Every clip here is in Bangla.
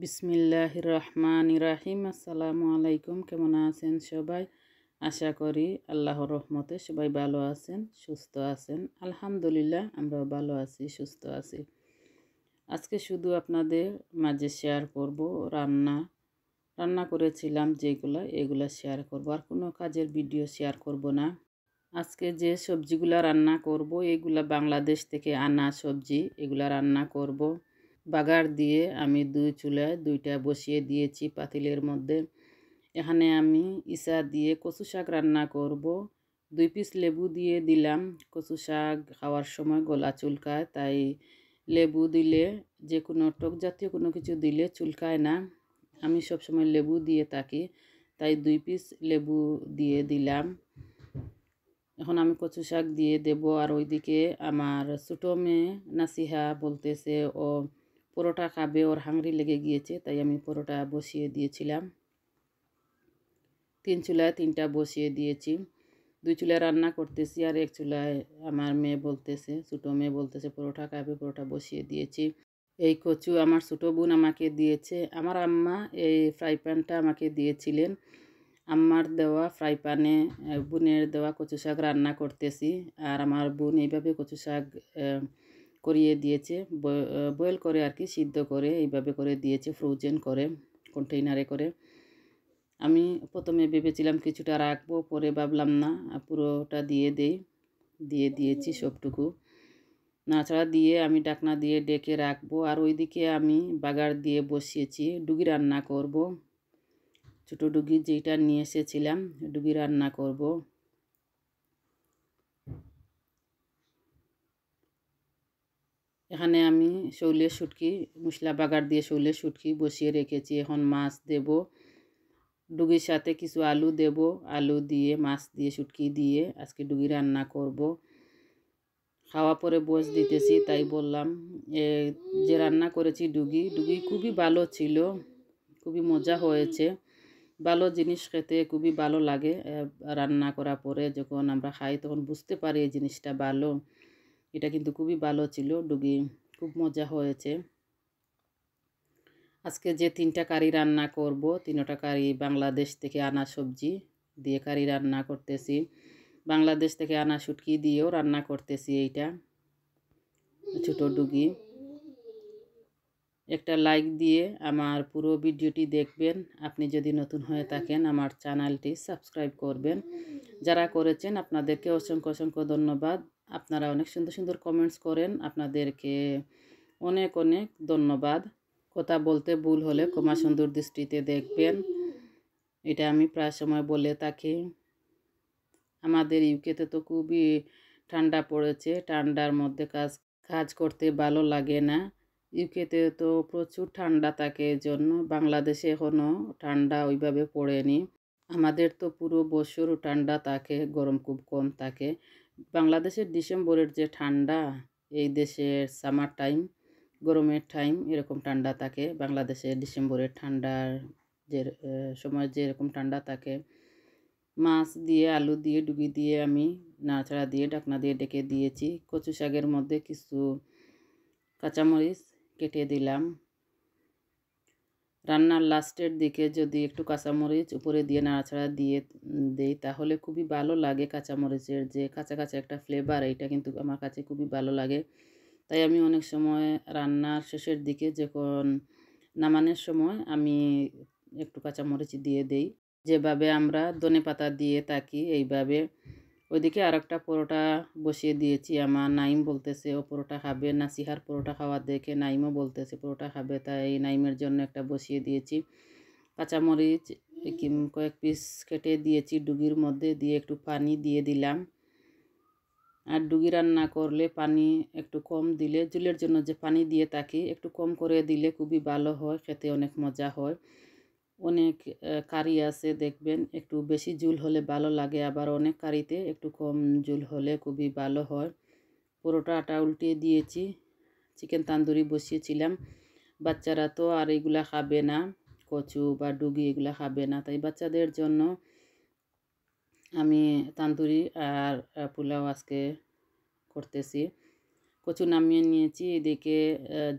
বিসমিল্লাহির রহমানির রহিম। আসসালামু আলাইকুম। কেমন আছেন সবাই? আশা করি আল্লাহর রহমতে সবাই ভালো আছেন, সুস্থ আছেন। আলহামদুলিল্লাহ, আমরাও ভালো আছি, সুস্থ আছি। আজকে শুধু আপনাদের মাঝে শেয়ার করব রান্না রান্না করেছিলাম এগুলা শেয়ার করব, আর কোনো কাজের ভিডিও শেয়ার করব না। আজকে যে সবজিগুলা রান্না করব এগুলা বাংলাদেশ থেকে আনা সবজি, এগুলা রান্না করব। বাগার দিয়ে আমি চুলায় দুইটা বসিয়ে দিয়েছি পাতিলের মধ্যে। এখানে আমি ইসা দিয়ে কচু শাক রান্না করব। 2 পিস লেবু দিয়ে দিলাম। কচু শাক খাওয়ার সময় গলা চুলকায়, তাই লেবু দিলে, যে কোনো টক জাতীয় কোনো কিছু দিলে চুলকায় না। আমি সবসময় লেবু দিয়ে থাকি, তাই 2 পিস লেবু দিয়ে দিলাম। এখন আমি কচু শাক দিয়ে দেব। আর ওইদিকে আমার ছোটো মেয়ে নাসিহা বলতেছে ও পরোটা খাবে, ওর হাংরি লেগে গিয়েছে, তাই আমি পরোটা বসিয়ে দিয়েছিলাম। 3 চুলায় 3টা বসিয়ে দিয়েছি। 2 চুলায় রান্না করতেছি, আর 1 চুলায় আমার ছোটো মেয়ে বলতেছে পরোটা খাবে, পরোটা বসিয়ে দিয়েছি। এই কচু আমার ছোটো বোন আমাকে দিয়েছে। আমার আম্মা এই ফ্রাই প্যানটা আমাকে দিয়েছিলেন। আম্মার দেওয়া ফ্রাই প্যানে বোনের দেওয়া কচু শাক রান্না করতেছি। আর আমার বোন এইভাবে কচু শাক করিয়ে দিয়েছে, বয়েল করে আর কি, সিদ্ধ করে এইভাবে করে দিয়েছে, ফ্রোজেন করে কন্টেইনারে করে। আমি প্রথমে ভেবেছিলাম কিছুটা রাখবো, পরে ভাবলাম না, পুরোটা দিয়ে দিয়েছি সবটুকু। নাড়াচাড়া দিয়ে আমি ঢাকনা দিয়ে ডেকে রাখবো। আর ওইদিকে আমি বাগার দিয়ে বসিয়েছি, ডুগি রান্না করব। ছোটো ডুগি যেটা নিয়ে এসেছিলাম, ডুগি রান্না করব। এখানে আমি শৌলের শুটকি, মশলা বাগার দিয়ে শৌলের শুটকি বসিয়ে রেখেছি। এখন মাছ দেব, ডুগির সাথে কিছু আলু দেব। আলু দিয়ে মাছ দিয়ে শুটকি দিয়ে আজকে ডুগি রান্না করব। খাওয়া পরে বস দিতেছি, তাই বললাম যে রান্না করেছি ডুগি খুবই ভালো ছিল, খুবই মজা হয়েছে। ভালো জিনিস খেতে খুবই ভালো লাগে। রান্না করার পরে যখন আমরা খাই তখন বুঝতে পারি এই জিনিসটা ভালো। এটা কিন্তু খুবই ভালো ছিল, ডুগি খুব মজা হয়েছে। আজকে যে 3টা কারি রান্না করব, 3টা কারি বাংলাদেশ থেকে আনা সবজি দিয়ে কারি রান্না করতেছি। বাংলাদেশ থেকে আনা শুটকি দিয়েও রান্না করতেছি। এইটা ছোটো ডুগি। একটা লাইক দিয়ে আমার পুরো ভিডিওটি দেখবেন। আপনি যদি নতুন হয়ে থাকেন আমার চ্যানেলটি সাবস্ক্রাইব করবেন। যারা করেছেন আপনাদেরকে অসংখ্য অসংখ্য ধন্যবাদ। আপনারা অনেক সুন্দর সুন্দর কমেন্টস করেন, আপনাদেরকে অনেক অনেক ধন্যবাদ। কথা বলতে ভুল হলে ক্ষমা সুন্দর দৃষ্টিতে দেখবেন, এটা আমি প্রায় সময় বলে থাকি। আমাদের ইউকেতে তো খুবই ঠান্ডা পড়েছে, ঠান্ডার মধ্যে কাজ করতে ভালো লাগে না। ইউকেতে তো প্রচুর ঠান্ডা থাকে, জন্য বাংলাদেশে এখনও ঠান্ডা ওইভাবে পড়েনি। আমাদের তো পুরো বছর ঠান্ডা থাকে, গরম খুব কম থাকে। বাংলাদেশের ডিসেম্বরের যে ঠান্ডা, এই দেশের সামার টাইম, গরমের টাইম এরকম ঠান্ডা থাকে। বাংলাদেশের ডিসেম্বরের ঠান্ডার যে সময় যেরকম ঠান্ডা থাকে। মাছ দিয়ে আলু দিয়ে ডুগি দিয়ে আমি নাড়াচাড়া দিয়ে ঢাকনা দিয়ে ডেকে দিয়েছি। কচু শাকের মধ্যে কিছু কাঁচামরিচ কেটে দিলাম। রান্নার লাস্টের দিকে যদি একটু কাঁচামরিচ উপরে দিয়ে নাড়াচাড়া দিয়ে দেই তাহলে খুবই ভালো লাগে। কাঁচামরিচের যে কাঁচা কাঁচা একটা ফ্লেভার, এটা কিন্তু আমার কাছে খুবই ভালো লাগে। তাই আমি অনেক সময় রান্নার শেষের দিকে যখন নামানোর সময় আমি একটু কাঁচামরিচ দিয়ে দেই, যেভাবে আমরা ধনেপাতা দিয়ে থাকি এইভাবে। ওইদিকে আরেকটা পরোটা বসিয়ে দিয়েছি। আমার নাইম বলতেছে ও পরোটা খাবে, নাসিহার পরোটা খাওয়া দেখে নাইমও বলতেছে পরোটা খাবে, তাই নাইমের জন্য একটা বসিয়ে দিয়েছি। কাঁচামরিচ কয়েক পিস কেটে দিয়েছি ডুগির মধ্যে, দিয়ে একটু পানি দিয়ে দিলাম। আর ডুগি রান্না করলে পানি একটু কম দিলে, ঝোলের জন্য যে পানি দিয়ে থাকি একটু কম করে দিলে খুবই ভালো হয়, খেতে অনেক মজা হয়। অনেক কারি আছে দেখবেন একটু বেশি ঝোল হলে ভালো লাগে, আবার অনেক কারিতে একটু কম ঝোল হলে খুবই ভালো হয়। পরোটাটা উল্টিয়ে দিয়েছি। চিকেন তান্দুরি বসিয়েছিলাম। বাচ্চারা তো আর এগুলা খাবে না, কচু বা ডুগি এগুলা খাবে না, তাই বাচ্চাদের জন্য আমি তান্দুরি আর পোলাও আজকে করতেছি। কচু নামিয়ে নিয়েছি। এদিকে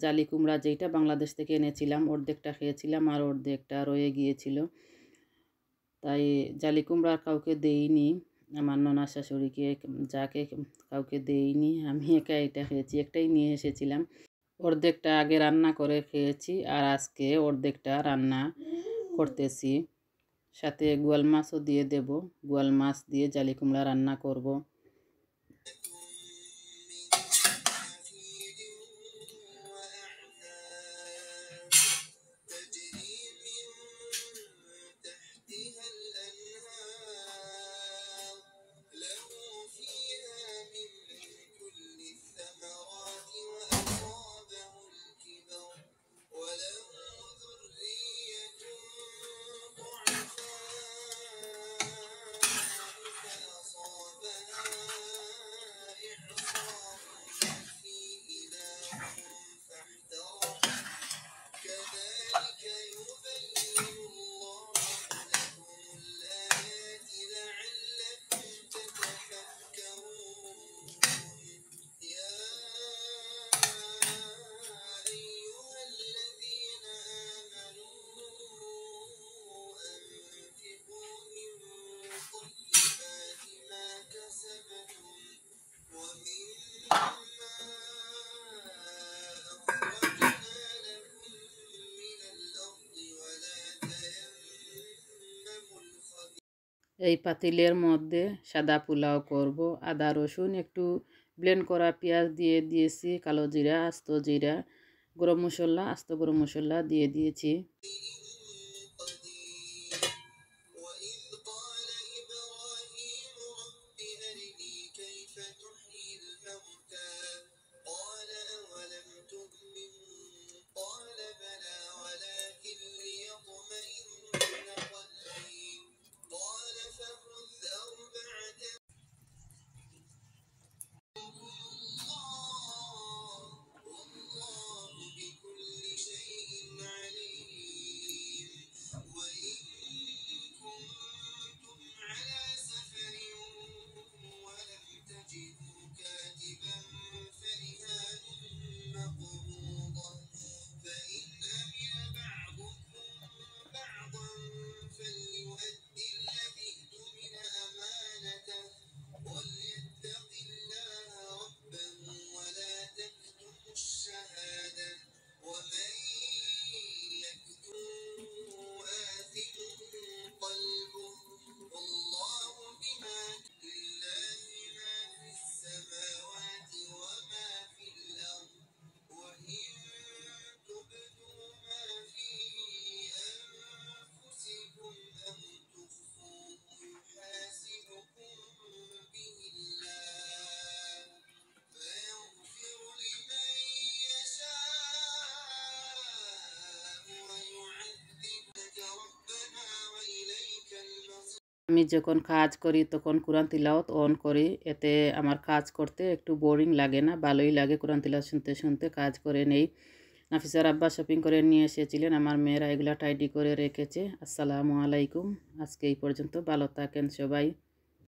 জালি কুমড়া যেটা বাংলাদেশ থেকে এনেছিলাম অর্ধেকটা খেয়েছিলাম আর অর্ধেকটা রয়ে গিয়েছিল, তাই জালি কুমড়া কাউকে দেইনি, আমার ননা শাশুড়িকে যাকে কাউকে দেইনি, আমি একা এটা খেয়েছি। একটাই নিয়ে এসেছিলাম, অর্ধেকটা আগে রান্না করে খেয়েছি আর আজকে অর্ধেকটা রান্না করতেছি। সাথে গোয়াল মাছও দিয়ে দেব, গোয়াল মাছ দিয়ে জালি কুমড়া রান্না করব। এই পাতিলের মধ্যে সাদা পোলাও করব। আদা রসুন একটু ব্লেন্ড করা পেঁয়াজ দিয়ে দিয়েছি, কালো জিরা, আস্ত জিরা, গরম মশলা, আস্ত গরম মশলা দিয়ে দিয়েছি। আমি যখন কাজ করি তখন কোরআন তিলাওয়াত অন করি, এতে আমার কাজ করতে একটু বোরিং লাগে না, ভালোই লাগে। কোরআন তিলাওয়াত শুনতে শুনতে কাজ করে নেই। নাফিসার আব্বা শপিং করে নিয়ে এসেছিলেন, আমার মেয়েরা এগুলা টাইডি করে রেখেছে। আসসালামু আলাইকুম, আজকে এই পর্যন্ত, ভালো থাকেন সবাই।